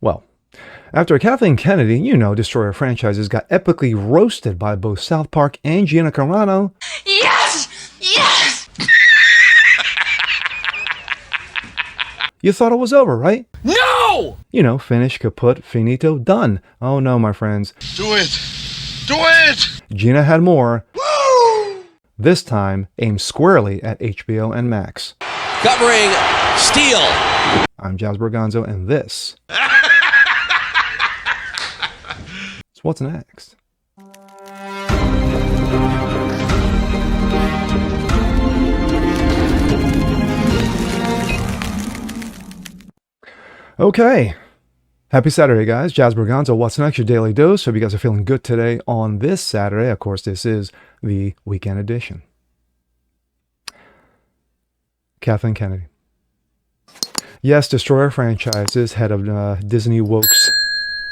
Well, after Kathleen Kennedy, Destroyer franchises, got epically roasted by both South Park and Gina Carano. Yes! Yes! You thought it was over, right? No! Finish, kaput, finito, done. Oh no, my friends. Do it! Do it! Gina had more. Woo! This time, aimed squarely at HBO and Max. Covering Steel. I'm Jazz Berganzo, and this is What's Next. Okay. Happy Saturday, guys. Jazz Berganzo, What's Next, your daily dose. Hope you guys are feeling good today on this Saturday. Of course, this is the weekend edition. Kathleen Kennedy. Yes, Destroyer franchises, head of Disney Wokes.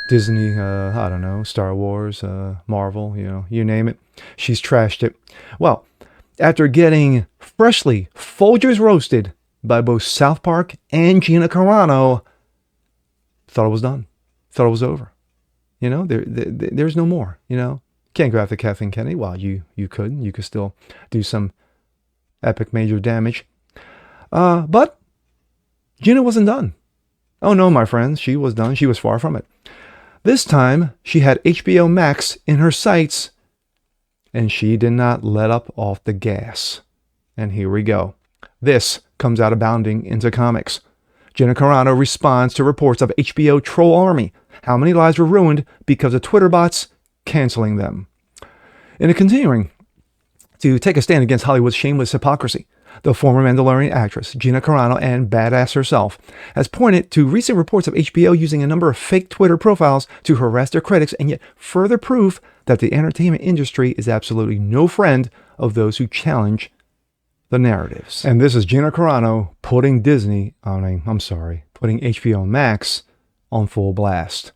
Disney, I don't know, Star Wars, Marvel, you name it. She's trashed it. Well, after getting freshly Folgers roasted by both South Park and Gina Carano, thought it was done. Thought it was over. There's no more, Can't go after Kathleen Kennedy. Well, you could. You could still do some epic major damage. But Gina wasn't done. Oh no, my friends, she was done. She was far from it. This time, she had HBO Max in her sights, and she did not let up off the gas. And here we go. This comes out abounding into comics. Gina Carano responds to reports of HBO troll army. How many lives were ruined because of Twitter bots canceling them? In continuing to take a stand against Hollywood's shameless hypocrisy, the former Mandalorian actress, Gina Carano, and badass herself, has pointed to recent reports of HBO using a number of fake Twitter profiles to harass their critics, and yet further proof that the entertainment industry is absolutely no friend of those who challenge the narratives. And this is Gina Carano putting putting HBO Max on full blast.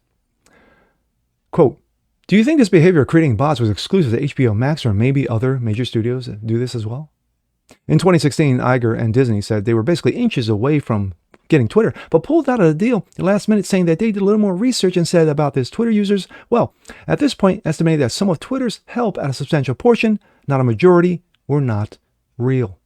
Quote, do you think this behavior of creating bots was exclusive to HBO Max, or maybe other major studios that do this as well? In 2016, Iger and Disney said they were basically inches away from getting Twitter, but pulled out of the deal at the last minute, saying that they did a little more research and said about this Twitter users, well, at this point, estimated that some of Twitter's help at a substantial portion, not a majority, were not real.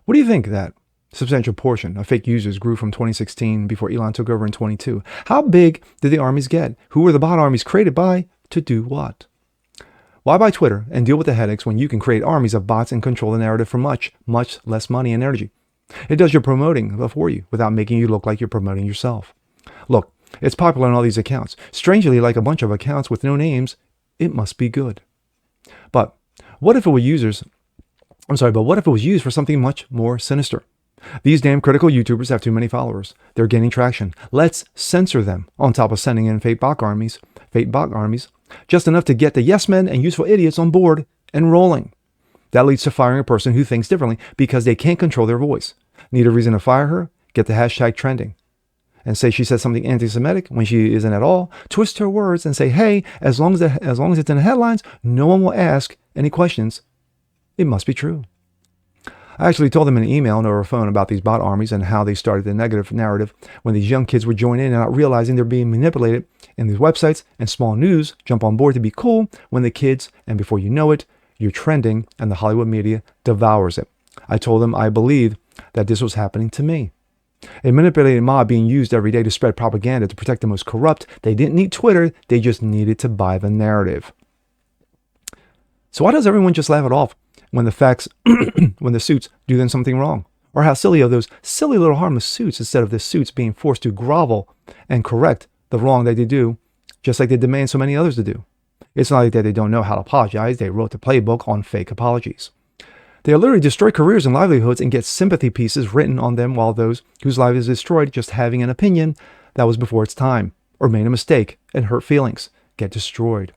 What do you think that substantial portion of fake users grew from 2016 before Elon took over in 22? How big did the armies get? Who were the bot armies created by? To do what? Why buy Twitter and deal with the headaches when you can create armies of bots and control the narrative for much, much less money and energy? It does your promoting for you without making you look like you're promoting yourself. Look, it's popular on all these accounts. Strangely, like a bunch of accounts with no names, it must be good. But what if it was used for something much more sinister? These damn critical YouTubers have too many followers. They're gaining traction. Let's censor them on top of sending in fake bot armies, just enough to get the yes men and useful idiots on board and rolling. That leads to firing a person who thinks differently because they can't control their voice. Need a reason to fire her? Get the hashtag trending. And say she said something anti-Semitic when she isn't at all. Twist her words and say, hey, as long as it's in the headlines, no one will ask any questions. It must be true. I actually told them in an email and over phone about these bot armies and how they started the negative narrative when these young kids would join in and not realizing they're being manipulated in these websites, and small news jump on board to be cool when the kids, and before you know it, you're trending and the Hollywood media devours it. I told them I believed that this was happening to me. A manipulated mob being used every day to spread propaganda to protect the most corrupt. They didn't need Twitter, they just needed to buy the narrative. So why does everyone just laugh it off when the facts, when the suits do them something wrong? Or how silly are those silly little harmless suits instead of the suits being forced to grovel and correct the wrong that they do, just like they demand so many others to do. It's not like that they don't know how to apologize. They wrote the playbook on fake apologies. They literally destroy careers and livelihoods and get sympathy pieces written on them, while those whose life is destroyed just having an opinion that was before its time or made a mistake and hurt feelings get destroyed.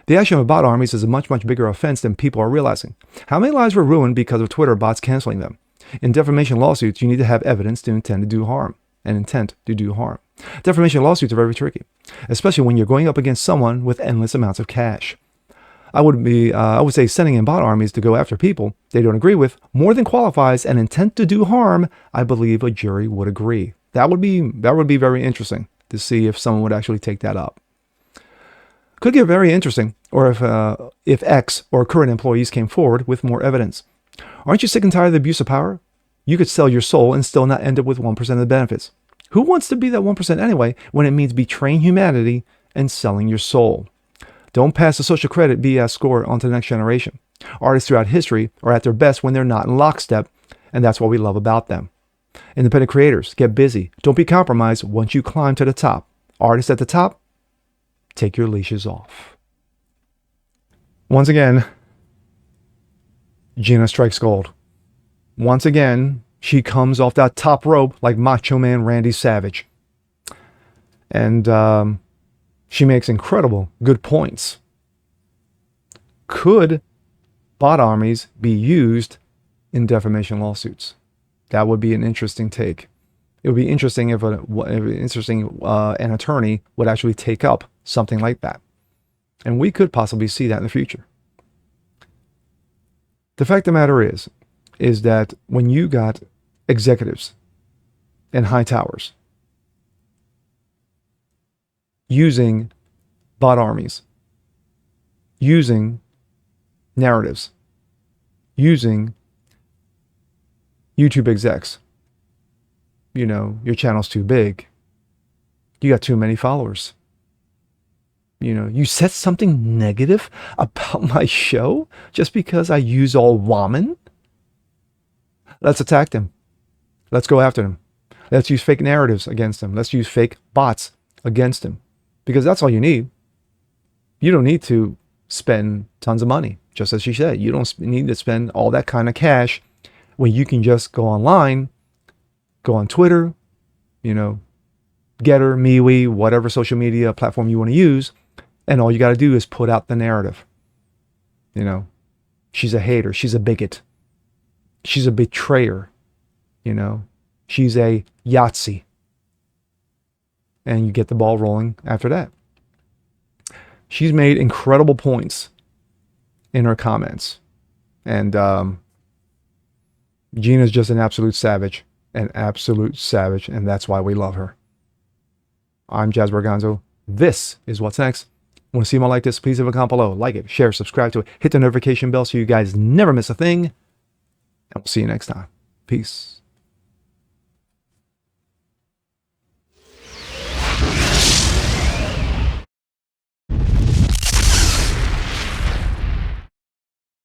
The action of bot armies is a much, much bigger offense than people are realizing. How many lives were ruined because of Twitter bots canceling them? In defamation lawsuits, you need to have evidence to intend to do harm and intent to do harm. Defamation lawsuits are very tricky, especially when you're going up against someone with endless amounts of cash. I would say sending in bot armies to go after people they don't agree with more than qualifies an intent to do harm. I believe a jury would agree. That would be very interesting. to see if someone would actually take that up. Could get very interesting, or if ex or current employees came forward with more evidence. Aren't you sick and tired of the abuse of power? You could sell your soul and still not end up with 1% of the benefits. Who wants to be that 1% anyway when it means betraying humanity and selling your soul? Don't pass the social credit BS score on to the next generation. Artists throughout history are at their best when they're not in lockstep, and that's what we love about them. Independent creators, get busy. Don't be compromised once you climb to the top. Artists at the top, take your leashes off. Once again, Gina strikes gold. Once again, she comes off that top rope like Macho Man Randy Savage. And she makes incredible good points. Could bot armies be used in defamation lawsuits? That would be an interesting take. It would be interesting if an attorney would actually take up something like that. And we could possibly see that in the future. The fact of the matter is that when you got executives in high towers using bot armies, using narratives, using YouTube execs, your channel's too big, you got too many followers, you said something negative about my show just because I use all woman. Let's attack them. Let's go after them. Let's use fake narratives against them. Let's use fake bots against them. Because that's all you need. You don't need to spend tons of money. Just as she said, you don't need to spend all that kind of cash when you can just go online, go on Twitter, Getter, MeWe, whatever social media platform you want to use. And all you got to do is put out the narrative. She's a hater. She's a bigot. She's a betrayer. She's a Yahtzee. And you get the ball rolling after that. She's made incredible points in her comments. And Gina's just an absolute savage. And that's why we love her. I'm Jazz Berganzo. This is What's Next. Want to see more like this? Please leave a comment below. Like it, share, subscribe to it. Hit the notification bell so you guys never miss a thing. And we'll see you next time. Peace.